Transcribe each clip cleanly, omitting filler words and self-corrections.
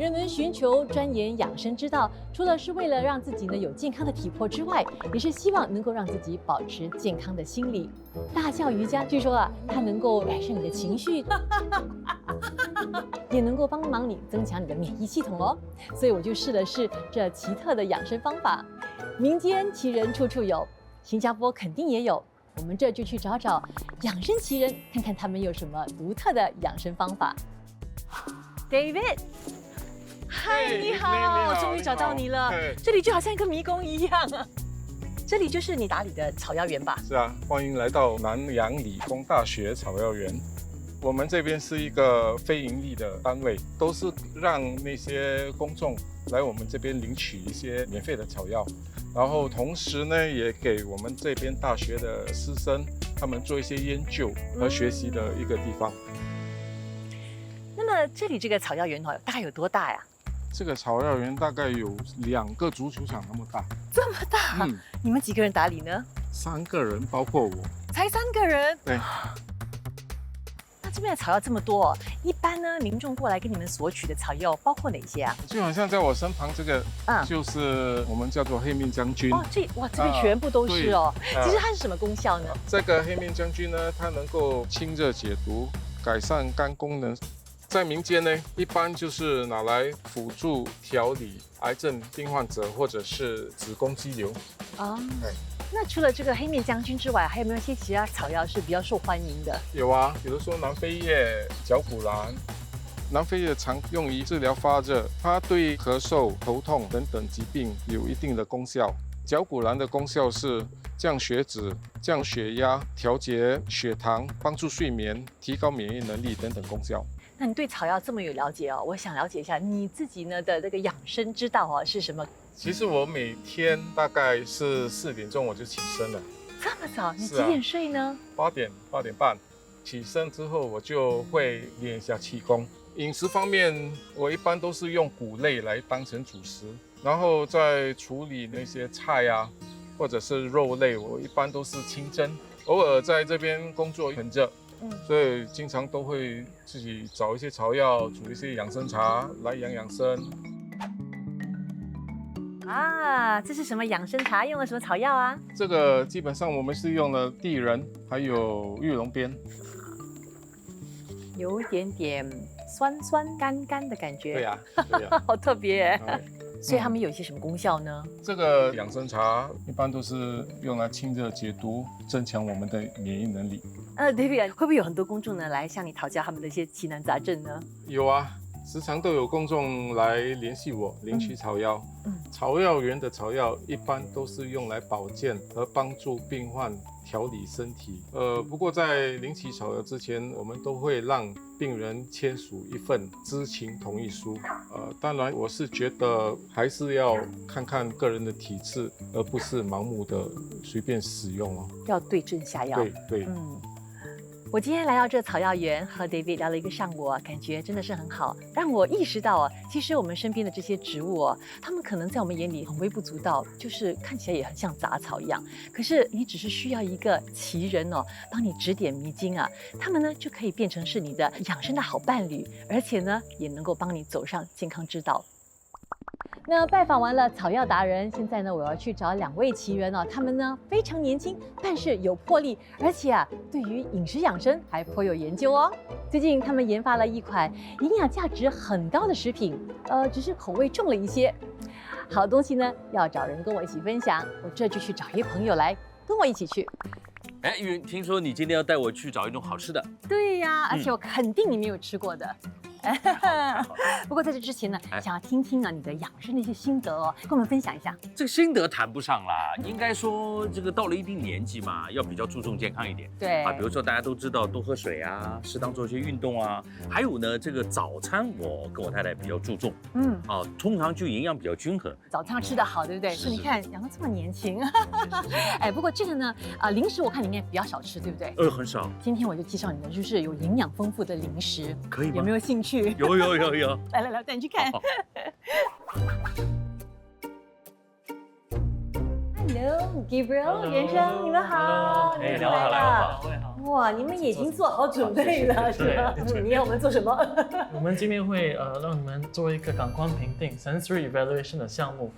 人们寻求钻研养生之道，除了是为了让自己呢有健康的体魄之外，也是希望能够让自己保持健康的心理。大笑瑜伽，据说啊，它能够改善你的情绪，也能够帮忙你增强你的免疫系统哦。所以我就试了试这奇特的养生方法。民间奇人处处有，新加坡肯定也有。我们这就去找找养生奇人，看看他们有什么独特的养生方法。David， 嗨，你好，终于找到你了。这里就好像一个迷宫一样啊。这里就是你打理的草药园吧？是啊，欢迎来到南洋理工大学草药园。我们这边是一个非盈利的单位，都是让那些公众来我们这边领取一些免费的草药，然后同时呢，也给我们这边大学的师生他们做一些研究和学习的一个地方。那么这里这个草药园大概有多大呀？这个草药园大概有2个足球场那么大。这么大？你们几个人打理呢？3个人，包括我。才3个人？对。那这边的草药这么多，一般呢，民众过来跟你们索取的草药包括哪些啊？就好像在我身旁这个，就是我们叫做黑面将军。哦，这边全部都是哦。其实它是什么功效呢？这个黑面将军呢，它能够清热解毒，改善肝功能。在民间呢，一般就是拿来辅助调理癌症病患者或者是子宫肌瘤。哦。那除了这个黑面将军之外，还有没有一些其他草药是比较受欢迎的？有啊，比如说南非叶、绞股蓝。南非叶常用于治疗发热，它对咳嗽、头痛等等疾病有一定的功效。绞股蓝的功效是降血脂、降血压、调节血糖、帮助睡眠、提高免疫能力等等功效。那你对草药这么有了解哦，我想了解一下你自己呢的这个养生之道哦是什么？其实我每天大概是4点钟我就起身了。这么早？你几点睡呢？8点半。起身之后我就会练一下气功。饮食方面，我一般都是用谷类来当成主食，然后再处理那些菜啊，或者是肉类，我一般都是清蒸。偶尔在这边工作很热。所以经常都会自己找一些草药，煮一些养生茶来养生。啊，这是什么养生茶？用了什么草药啊？这个基本上我们是用了地仁，还有玉龙鞭，有一点点酸干的感觉。对呀，好特别耶。所以它们有一些什么功效呢？这个养生茶一般都是用来清热解毒，增强我们的免疫能力。David， 会不会有很多公众呢来向你讨教他们的一些奇难杂症呢？有啊，时常都有公众来联系我领取草药。草药园的草药一般都是用来保健和帮助病患调理身体。不过在领取草药之前，我们都会让病人签署一份知情同意书。当然我是觉得还是要看看个人的体质，而不是盲目的随便使用哦。要对症下药。对。我今天来到这草药园，和 David 聊了一个上午，感觉真的是很好，让我意识到其实我们身边的这些植物它们可能在我们眼里很微不足道，就是看起来也很像杂草一样。可是你只是需要一个奇人帮你指点迷津他们呢就可以变成是你的养生的好伴侣，而且呢也能够帮你走上健康之道。那拜访完了草药达人，现在呢，我要去找2位奇人他们呢非常年轻，但是有魄力，而且对于饮食养生还颇有研究哦。最近他们研发了一款营养价值很高的食品，只是口味重了一些。好东西呢，要找人跟我一起分享，我这就去找一位朋友来跟我一起去。哎，玉云，听说你今天要带我去找一种好吃的？对呀，而且我肯定你没有吃过的。不过在这之前呢，想要听听你的养生的一些心得跟我们分享一下。这个心得谈不上啦，应该说这个到了一定年纪嘛，要比较注重健康一点。对比如说大家都知道多喝水啊，适当做一些运动啊，还有呢，这个早餐我跟我太太比较注重。通常就营养比较均衡。早餐要吃得好，对不对？是你看养得这么年轻。不过这个呢，零食我看你应该比较少吃，对不对？很少。今天我就介绍你的就是有营养丰富的零食，可以吗？有没有兴趣？有。来，带你去看。你的 Hello Gabriel 袁生，你们好，哎，两位好，两位好。哇，你们已经做好准备了，是吧？你要我们做什么？我们今天会让你们做一个感官评定 （sensory evaluation） 的项目，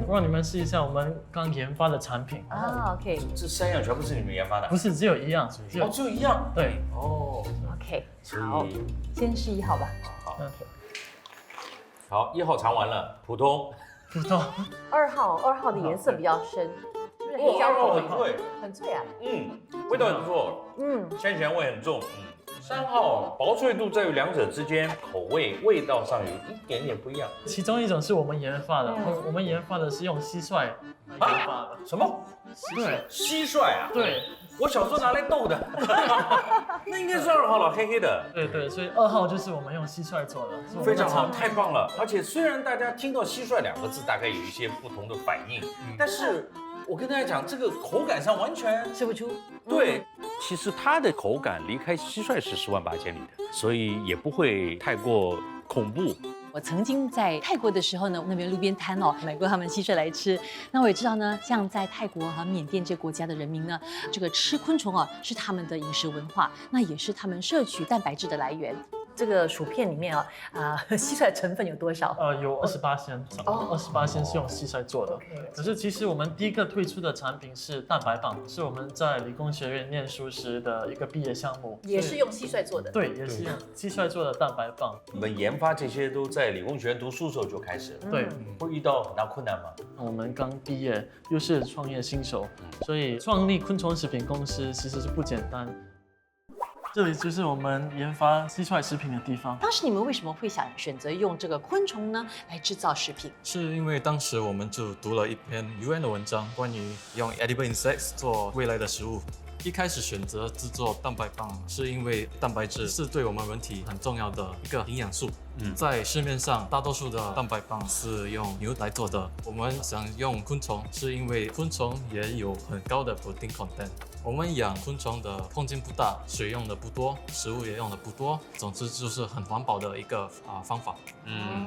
让你们试一下我们刚研发的产品。OK， 这3样全部是你们研发的？不是，只有一样，只有一样。对。OK， 好，先试1号吧。好，1号尝完了，普通。 2号的颜色比较深，是不是黑椒口味？很脆，很脆啊。味道很不错。鲜咸味很重。3号薄脆度在于2者之间，口味味道上有一点点不一样。其中一种是我们研发的，我们研发的是用蟋蟀研发的。什么？对，蟋蟀啊？对，我小时候拿来逗的。那应该是2号了，黑黑的。对，所以2号就是我们用蟋蟀做的，非常好，太棒了。而且虽然大家听到蟋蟀2个字，大概有一些不同的反应，但是我跟大家讲，这个口感上完全吃不出。对，其实它的口感离开蟋蟀是10万8千里的，所以也不会太过恐怖。我曾经在泰国的时候呢，那边路边摊买过他们蟋蟀来吃。那我也知道呢，像在泰国和缅甸这个国家的人民呢，这个吃昆虫是他们的饮食文化，那也是他们摄取蛋白质的来源。这个薯片里面蟋蟀成分有多少？有28%是用蟋蟀做的。可是其实我们第一个推出的产品是蛋白棒，是我们在理工学院念书时的一个毕业项目，也是用蟋蟀做的。对，也是用蟋蟀做的蛋白棒。你们研发这些都在理工学院读书的时候就开始了，对，会遇到很大困难吗？我们刚毕业，又是创业新手，所以创立昆虫食品公司其实是不简单。这里就是我们研发蟋蟀食品的地方。当时你们为什么会想选择用这个昆虫呢来制造食品？是因为当时我们就读了一篇 UN 的文章，关于用 edible insects 做未来的食物。一开始选择制作蛋白棒，是因为蛋白质是对我们人体很重要的一个营养素。在市面上，大多数的蛋白棒是用牛来做的。我们想用昆虫，是因为昆虫也有很高的 protein content。我们养昆虫的空间不大，水用的不多，食物也用的不多，总之就是很环保的一个方法。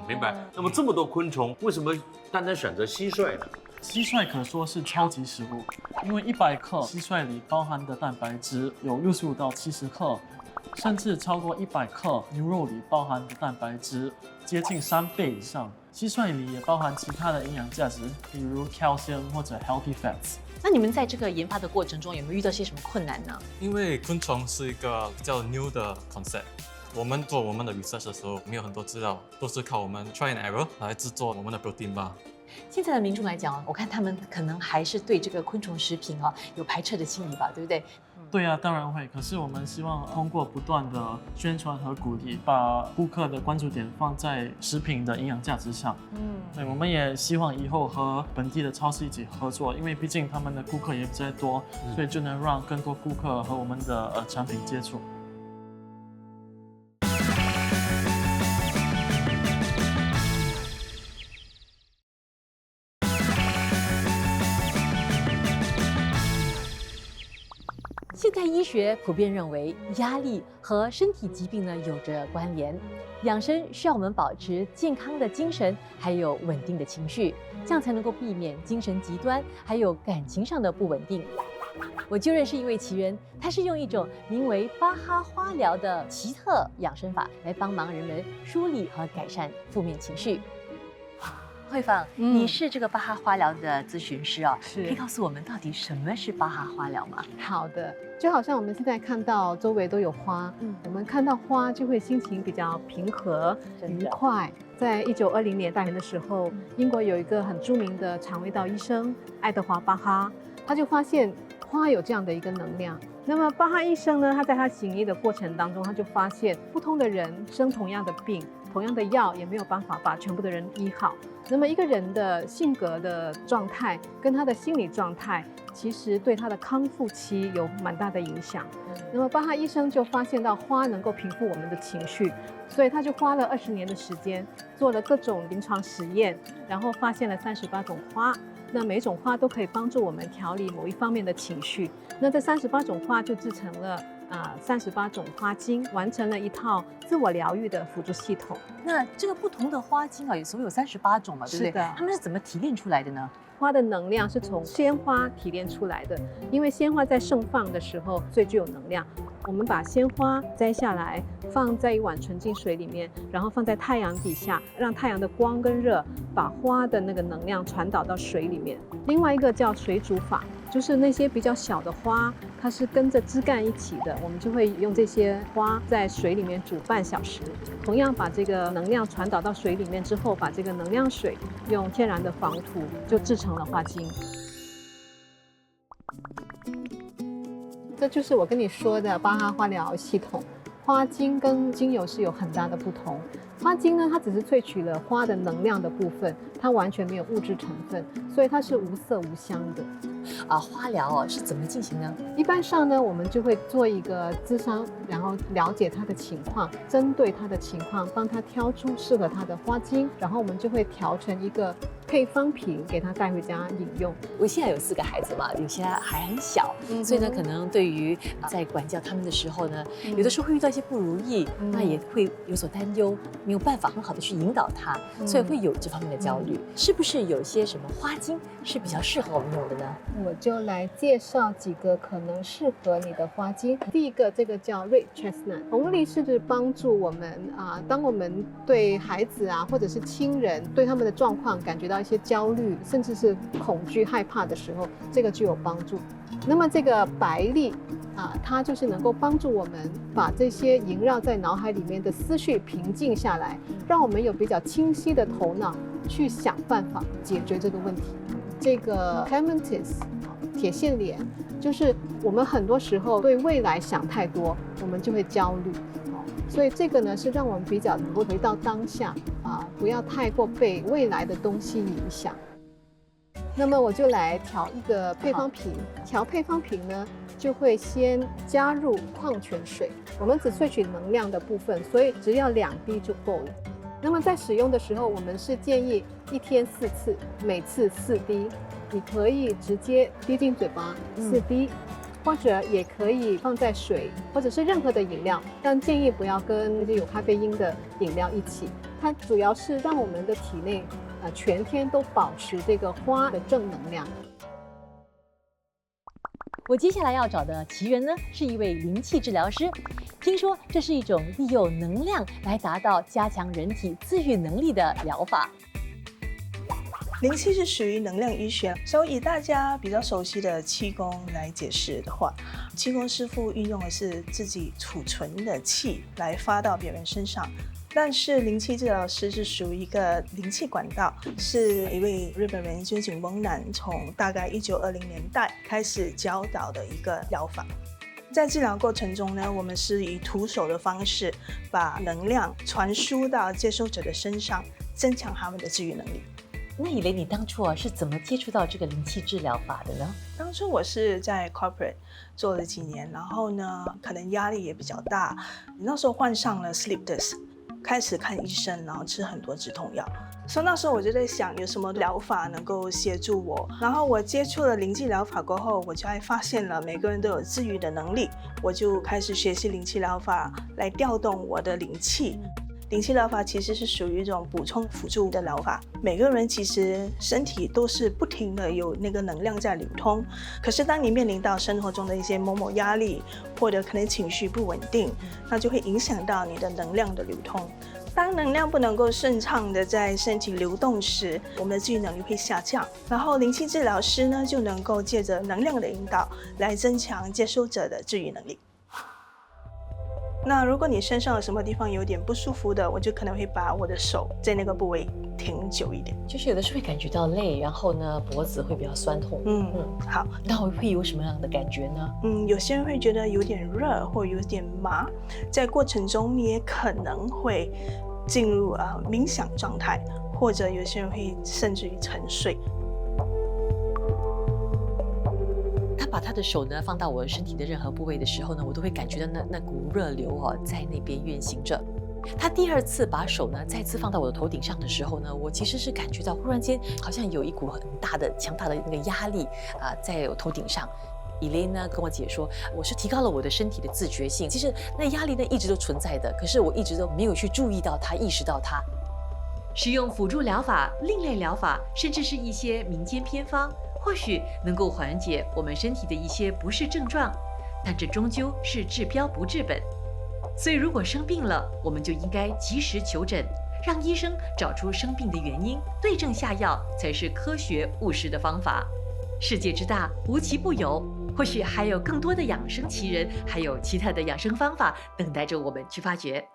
明白。那么这么多昆虫，为什么单单选择蟋蟀呢？蟋蟀可说是超级食物，因为100克蟋蟀里包含的蛋白质有65到70克，甚至超过100克牛肉里包含的蛋白质接近3倍以上。蟋蟀里也包含其他的营养价值，比如 calcium 或者 healthy fats。那你们在这个研发的过程中有没有遇到些什么困难呢？因为昆虫是一个比较 new 的 concept。我们做我们的 research 的时候，没有很多资料，都是靠我们 try and error 来制作我们的 protein bar。现在的民众来讲，我看他们可能还是对这个昆虫食品有排斥的心理吧，对不对？对啊，当然会。可是我们希望通过不断的宣传和鼓励，把顾客的关注点放在食品的营养价值上。对，我们也希望以后和本地的超市一起合作，因为毕竟他们的顾客也比较多，所以就能让更多顾客和我们的产品接触。现代医学普遍认为，压力和身体疾病呢有着关联。养生需要我们保持健康的精神，还有稳定的情绪，这样才能够避免精神极端，还有感情上的不稳定。我就认识一位奇人，他是用一种名为巴哈花疗的奇特养生法来帮忙人们梳理和改善负面情绪。慧芳，你是这个巴哈花疗的咨询师是，可以告诉我们到底什么是巴哈花疗吗？好的，就好像我们现在看到周围都有花，我们看到花就会心情比较平和、愉快。在1920年代的时候，英国有一个很著名的肠胃道医生爱德华·巴哈，他就发现花有这样的一个能量。那么巴哈医生呢，他在他行医的过程当中，他就发现不同的人生同样的病，同样的药也没有办法把全部的人医好。那么一个人的性格的状态跟他的心理状态，其实对他的康复期有蛮大的影响。那么巴哈医生就发现到花能够平复我们的情绪，所以他就花了20年的时间，做了各种临床实验，然后发现了38种花。那每种花都可以帮助我们调理某一方面的情绪。那这38种花就制成了38种花精，完成了一套自我疗愈的辅助系统。那这个不同的花精有38种嘛，对不对？是的。它们是怎么提炼出来的呢？花的能量是从鲜花提炼出来的，因为鲜花在盛放的时候最具有能量。我们把鲜花摘下来，放在一碗纯净水里面，然后放在太阳底下，让太阳的光跟热把花的那个能量传导到水里面。另外一个叫水煮法，就是那些比较小的花，它是跟着枝干一起的，我们就会用这些花在水里面煮半小时，同样把这个能量传导到水里面之后，把这个能量水用天然的防腐就制成了花精。这就是我跟你说的巴哈花疗系统，花精跟精油是有很大的不同。花精呢，它只是萃取了花的能量的部分，它完全没有物质成分，所以它是无色无香的。花疗是怎么进行呢？一般上呢，我们就会做一个咨商，然后了解他的情况，针对他的情况，帮他挑出适合他的花精，然后我们就会调成一个配方瓶给他带回家饮用。我现在有4个孩子嘛，有些还很小，所以呢，可能对于在管教他们的时候呢，有的时候会遇到一些不如意，那也会有所担忧，没有办法很好的去引导他，所以会有这方面的焦虑。是不是有些什么花精是比较适合我们用的呢？我就来介绍几个可能适合你的花精。第一个，这个叫 Red Chestnut， 红梨是帮助我们当我们对孩子或者是亲人对他们的状况感觉到一些焦虑，甚至是恐惧、害怕的时候，这个就有帮助。那么这个白丽它就是能够帮助我们把这些萦绕在脑海里面的思绪平静下来，让我们有比较清晰的头脑去想办法解决这个问题。这个 Clematis 铁线莲，就是我们很多时候对未来想太多，我们就会焦虑，所以这个呢是让我们比较能够回到当下不要太过被未来的东西影响。那么我就来调一个配方瓶，调配方瓶呢就会先加入矿泉水，我们只萃取能量的部分，所以只要2滴就够了。那么在使用的时候，我们是建议1天4次，每次4滴。你可以直接滴进嘴巴4滴，或者也可以放在水或者是任何的饮料，但建议不要跟有咖啡因的饮料一起。它主要是让我们的体内全天都保持这个花的正能量。我接下来要找的奇人呢，是一位灵气治疗师。听说这是一种利用能量来达到加强人体自愈能力的疗法。灵气是属于能量医学，所以以大家比较熟悉的气功来解释的话，气功师傅运用的是自己储存的气来发到别人身上。但是灵气治疗师是属于一个灵气管道，是一位日本人菅井翁男从大概1920年代开始教导的一个疗法。在治疗过程中呢，我们是以徒手的方式把能量传输到接受者的身上，增强他们的治愈能力。那以雷，你当初是怎么接触到这个灵气治疗法的呢？当初我是在 corporate 做了几年，然后呢，可能压力也比较大，那时候患上了 sleep disc， 开始看医生，然后吃很多止痛药。所以那时候我就在想，有什么疗法能够协助我。然后我接触了灵气疗法过后，我就还发现了每个人都有治愈的能力，我就开始学习灵气疗法来调动我的灵气。灵气疗法其实是属于一种补充辅助的疗法，每个人其实身体都是不停的有那个能量在流通，可是当你面临到生活中的一些某压力，或者可能情绪不稳定，那就会影响到你的能量的流通。当能量不能够顺畅的在身体流动时，我们的治愈能力会下降，然后灵气治疗师呢就能够借着能量的引导来增强接受者的治愈能力。那如果你身上有什么地方有点不舒服的，我就可能会把我的手在那个部位停久一点。就是有的时候会感觉到累，然后呢脖子会比较酸痛。好，那会有什么样的感觉呢？有些人会觉得有点热或有点麻，在过程中你也可能会进入冥想状态，或者有些人会甚至于沉睡。他把他的手呢放到我身体的任何部位的时候呢，我都会感觉到那股热流在那边运行着。他第2次把手呢再次放到我的头顶上的时候呢，我其实是感觉到忽然间好像有一股很大的强大的那个压力在我头顶上。以雷呢跟我解说，我是提高了我的身体的自觉性，其实那压力呢一直都存在的，可是我一直都没有去注意到它，意识到它。使用辅助疗法、另类疗法，甚至是一些民间偏方，或许能够缓解我们身体的一些不适症状，但这终究是治标不治本。所以，如果生病了，我们就应该及时求诊，让医生找出生病的原因，对症下药，才是科学务实的方法。世界之大，无奇不有，或许还有更多的养生奇人，还有其他的养生方法等待着我们去发掘。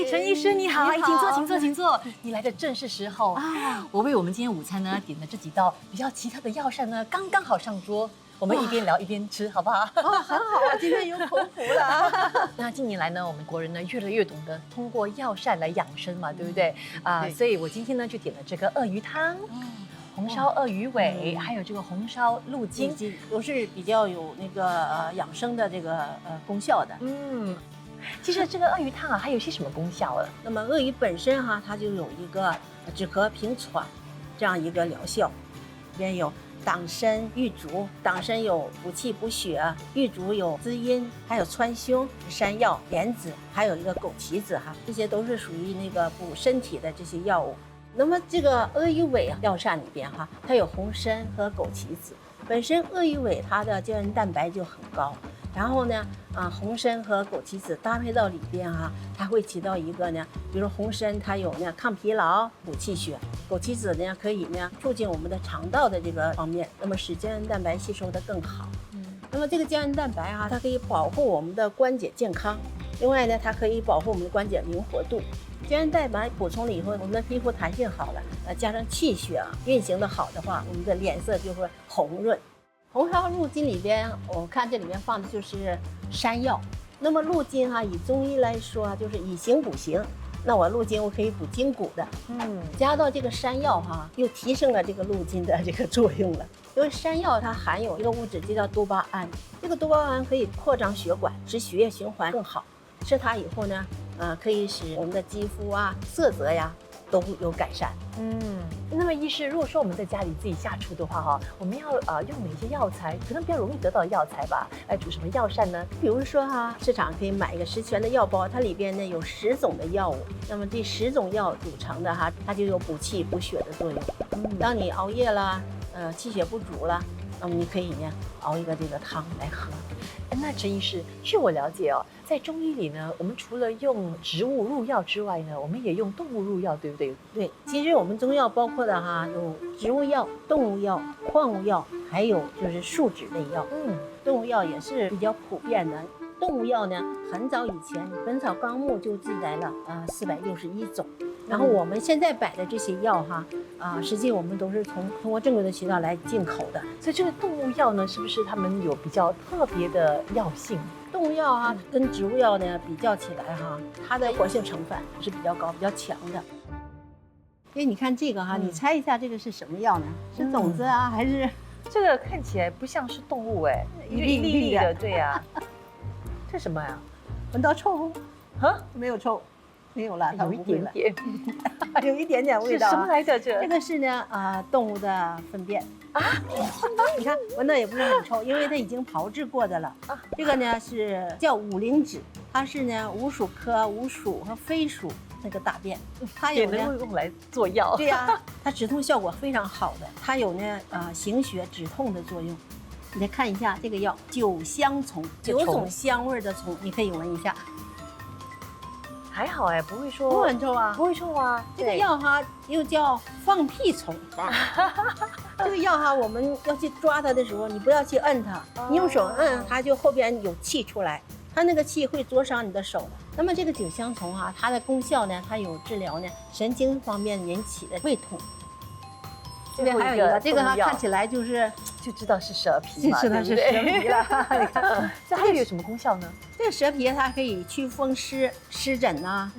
陈医师你好，请坐，请坐，请坐。你来的正是时候啊！我为我们今天午餐呢点的这几道比较奇特的药膳呢，刚刚好上桌。我们一边聊一边吃，好不好？很好啊，今天有口福了。那近年来呢，我们国人呢越来越懂得通过药膳来养生嘛，对不对？所以我今天呢就点了这个鳄鱼汤。红烧鳄鱼尾，还有这个红烧鹿筋，都是比较有那个养生的这个功效的。其实这个鳄鱼汤啊，还有些什么功效啊？那么鳄鱼本身哈，它就有一个止咳平喘这样一个疗效，里边有党参、玉竹，党参有补气补血，玉竹有滋阴，还有川芎、山药、莲子，还有一个枸杞子哈，这些都是属于那个补身体的这些药物。那么这个鳄鱼尾药膳里边哈，它有红参和枸杞子，本身鳄鱼尾它的胶原蛋白就很高。然后呢，红参和枸杞子搭配到里边哈，它会起到一个呢，比如红参它有呢抗疲劳、补气血，枸杞子呢可以呢促进我们的肠道的这个方面，那么使胶原蛋白吸收的更好。那么这个胶原蛋白哈，它可以保护我们的关节健康，另外呢，它可以保护我们的关节灵活度。胶原蛋白补充了以后，我们的皮肤弹性好了，加上气血运行的好的话，我们的脸色就会红润。红烧鹿筋里边，我看这里面放的就是山药。那么鹿筋哈，以中医来说就是以形补形。那我鹿筋我可以补筋骨的，加到这个山药哈，又提升了这个鹿筋的这个作用了。因为山药它含有一个物质就叫多巴胺，这个多巴胺可以扩张血管，使血液循环更好。吃它以后呢，可以使我们的肌肤啊、色泽呀都有改善。那么医师，如果说我们在家里自己下厨的话哈，我们要用哪些药材，可能比较容易得到的药材吧，来煮什么药膳呢？比如说哈，市场可以买一个10全的药包，它里边呢有10种的药物，那么这10种药组成的哈，它就有补气补血的作用。当你熬夜啦，气血不足了，那么你可以呢熬一个这个汤来喝。那陈医师，据我了解哦，在中医里呢，我们除了用植物入药之外呢，我们也用动物入药，对不对？对，其实我们中药包括的哈有植物药、动物药、矿物药，还有就是树脂类药。动物药也是比较普遍的。动物药呢，很早以前《本草纲目》就记载了461种。然后我们现在摆的这些药哈，实际我们都是通过正规的渠道来进口的。所以这个动物药呢，是不是它们有比较特别的药性？动物药哈跟植物药呢比较起来哈，它的活性成分是比较高、比较强的。因为你看这个哈，你猜一下这个是什么药呢？是种子啊，还是？这个看起来不像是动物哎，一粒一粒的，对呀。这什么呀？闻到臭？没有臭。没有了，有一点点，有一点点味道。是什么来着？这个是呢，动物的粪便啊。你看，闻到也不是很臭，因为它已经炮制过的了。这个呢是叫五灵脂，它是呢鼯鼠科鼯鼠和飞鼠那个大便，它也能够用来做药。对呀，它止痛效果非常好的，它有呢行血止痛的作用。你再看一下这个药，9香虫，9种香味的虫，你可以闻一下。还好哎，不会说不很臭啊，不会臭啊。这个药哈又叫放屁虫。这个药哈，我们要去抓它的时候，你不要去摁它，你用手摁，它就后边有气出来，它那个气会灼伤你的手的。那么这个9香虫哈，它的功效呢，它有治疗呢神经方面引起的胃痛。这边还有一个，这个哈看起来就知道是蛇皮嘛，知道是蛇皮了。你看，这还有什么功效呢？这个蛇皮它可以祛风湿、湿疹呐，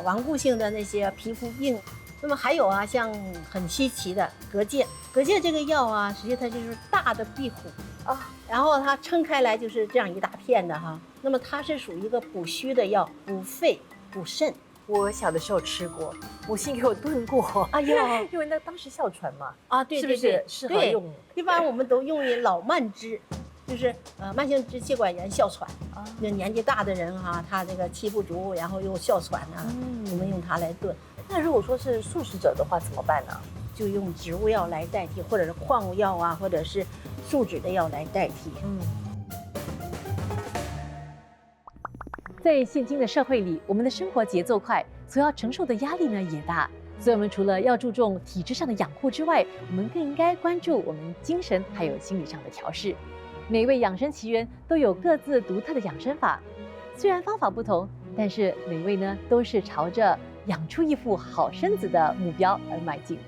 顽固性的那些皮肤病。那么还有啊，像很稀奇的蛤蚧，蛤蚧这个药啊，实际它就是大的壁虎然后它撑开来就是这样一大片的哈。那么它是属于一个补虚的药，补肺、补肾。我小的时候吃过，母亲给我炖过。哎呦，因为那当时哮喘嘛，啊，对是不是适合用？一般我们都用于老慢支，就是慢性支气管炎哮喘。那年纪大的人哈，他这个气不足，然后又哮喘啊，我们用它来炖。那如果说是素食者的话，怎么办呢？就用植物药来代替，或者是矿物药啊，或者是树脂的药来代替。在现今的社会里，我们的生活节奏快，所要承受的压力呢也大。所以，我们除了要注重体质上的养护之外，我们更应该关注我们精神还有心理上的调试。每一位养生奇缘都有各自独特的养生法，虽然方法不同，但是每位呢都是朝着养出一副好身子的目标而迈进。